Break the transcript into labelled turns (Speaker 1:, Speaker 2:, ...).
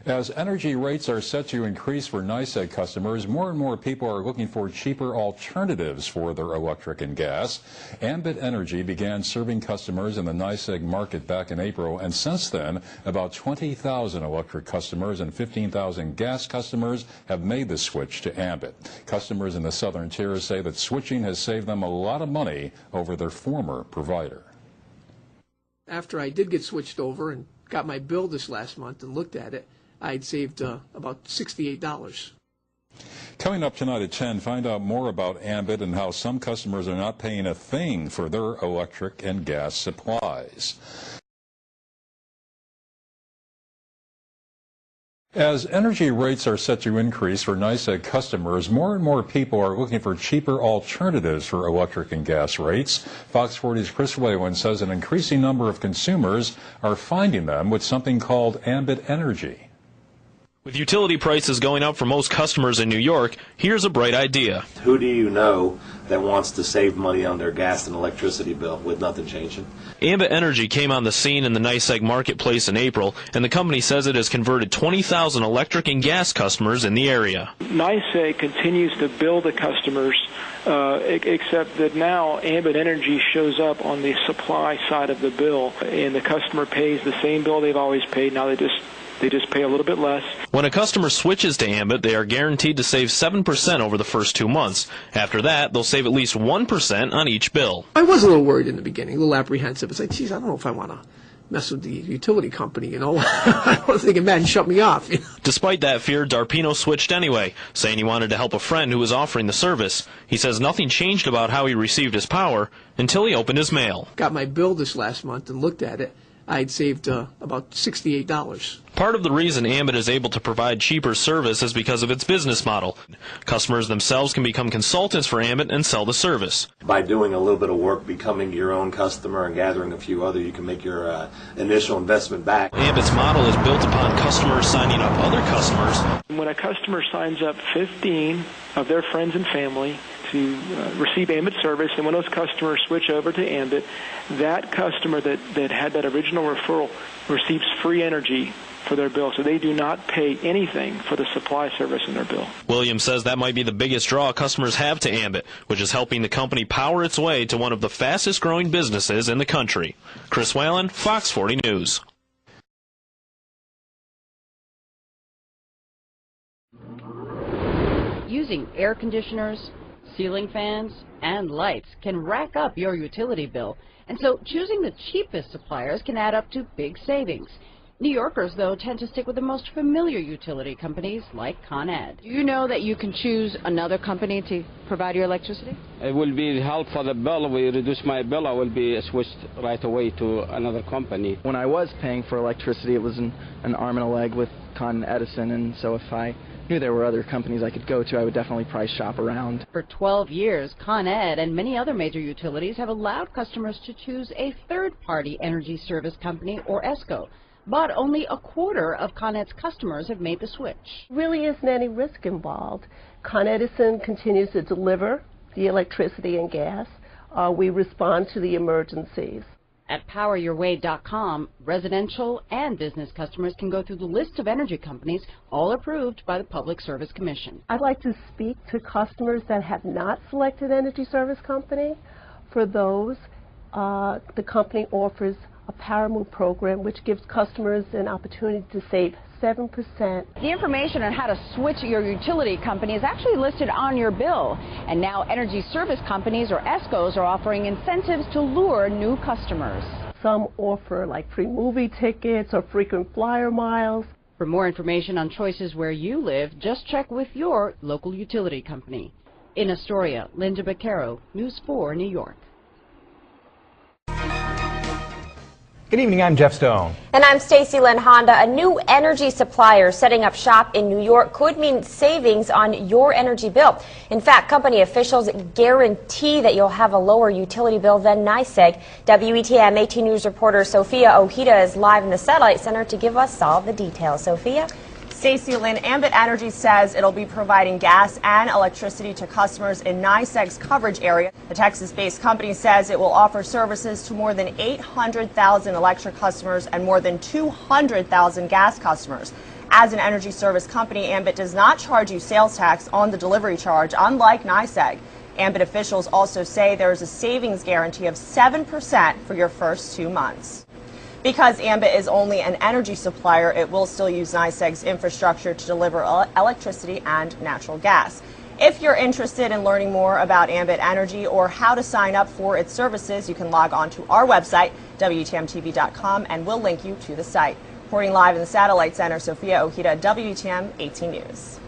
Speaker 1: As energy rates are set to increase for NYSEG customers, more and more people are looking for cheaper alternatives for their electric and gas. Ambit Energy began serving customers in the NYSEG market back in April, and since then, about 20,000 electric customers and 15,000 gas customers have made the switch to Ambit. Customers in the southern tier say that switching has saved them a lot of money over their former provider.
Speaker 2: After I did get switched over and got my bill this last month and looked at it, I'd saved about $68.
Speaker 1: Coming up tonight at 10, find out more about Ambit and how some customers are not paying a thing for their electric and gas supplies. As energy rates are set to increase for NYSEG customers, more and more people are looking for cheaper alternatives for electric and gas rates. Fox 40's Chris Whalen says an increasing number of consumers are finding them with something called Ambit Energy.
Speaker 3: With utility prices going up for most customers in New York, here's a bright idea.
Speaker 4: Who do you know that wants to save money on their gas and electricity bill with nothing changing?
Speaker 3: Ambit Energy came on the scene in the NYSEG marketplace in April, and the company says it has converted 20,000 electric and gas customers in the area.
Speaker 5: NYSEG continues to bill the customers, except that now Ambit Energy shows up on the supply side of the bill, and the customer pays the same bill they've always paid. Now they just pay a little bit less.
Speaker 3: When a customer switches to Ambit, they are guaranteed to save 7% over the first 2 months. After that, they'll save at least 1% on each bill.
Speaker 2: I was a little worried in the beginning, a little apprehensive. It's like, geez, I don't know if I want to mess with the utility company, you know. I was thinking, man, shut me off. You know?
Speaker 3: Despite that fear, Darpino switched anyway, saying he wanted to help a friend who was offering the service. He says nothing changed about how he received his power until he opened his mail.
Speaker 2: Got my bill this last month and looked at it. I'd saved about $68.
Speaker 3: Part of the reason Ambit is able to provide cheaper service is because of its business model. Customers themselves can become consultants for Ambit and sell the service.
Speaker 4: By doing a little bit of work, becoming your own customer and gathering a few other, you can make your initial investment back.
Speaker 3: Ambit's model is built upon customers signing up other customers.
Speaker 5: When a customer signs up 15 of their friends and family to receive Ambit service, and when those customers switch over to Ambit, that customer that had that original referral receives free energy for their bill, so they do not pay anything for the supply service in their bill.
Speaker 3: Williams says that might be the biggest draw customers have to Ambit, which is helping the company power its way to one of the fastest growing businesses in the country. Chris Whalen, Fox 40 News.
Speaker 6: Using air conditioners, ceiling fans, and lights can rack up your utility bill, and so choosing the cheapest suppliers can add up to big savings. New Yorkers, though, tend to stick with the most familiar utility companies like Con Ed. Do you know that you can choose another company to provide your electricity?
Speaker 7: It will be help for the bill. We reduce my bill, I will be switched right away to another company.
Speaker 8: When I was paying for electricity, it was an arm and a leg with Con Edison, and so if I knew there were other companies I could go to, I would definitely price shop around.
Speaker 6: For 12 years, Con Ed and many other major utilities have allowed customers to choose a third-party energy service company, or ESCO. But only a quarter of Con Ed's customers have made the switch.
Speaker 9: Really isn't any risk involved. Con Edison continues to deliver the electricity and gas. We respond to the emergencies.
Speaker 6: At PowerYourWay.com, residential and business customers can go through the list of energy companies, all approved by the Public Service Commission.
Speaker 9: I'd like to speak to customers that have not selected energy service company. For those, the company offers a Power Move program which gives customers an opportunity to save 7%.
Speaker 6: The information on how to switch your utility company is actually listed on your bill. And now energy service companies, or ESCOs, are offering incentives to lure new customers.
Speaker 9: Some offer like free movie tickets or frequent flyer miles.
Speaker 6: For more information on choices where you live, just check with your local utility company. In Astoria, Linda Beccaro, News 4, New York.
Speaker 10: Good evening, I'm Jeff Stone.
Speaker 11: And I'm Stacy Lynn Honda. A new energy supplier setting up shop in New York could mean savings on your energy bill. In fact, company officials guarantee that you'll have a lower utility bill than NYSEG. WETM 18 News reporter Sophia Ojeda is live in the Satellite Center to give us all the details. Sophia?
Speaker 12: Stacy Lynn, Ambit Energy says it'll be providing gas and electricity to customers in NYSEG's coverage area. The Texas-based company says it will offer services to more than 800,000 electric customers and more than 200,000 gas customers. As an energy service company, Ambit does not charge you sales tax on the delivery charge, unlike NYSEG. Ambit officials also say there is a savings guarantee of 7% for your first 2 months. Because Ambit is only an energy supplier, it will still use NYSEG's infrastructure to deliver electricity and natural gas. If you're interested in learning more about Ambit Energy or how to sign up for its services, you can log on to our website, WTMTV.com, and we'll link you to the site. Reporting live in the Satellite Center, Sophia Ojeda, WTM 18 News.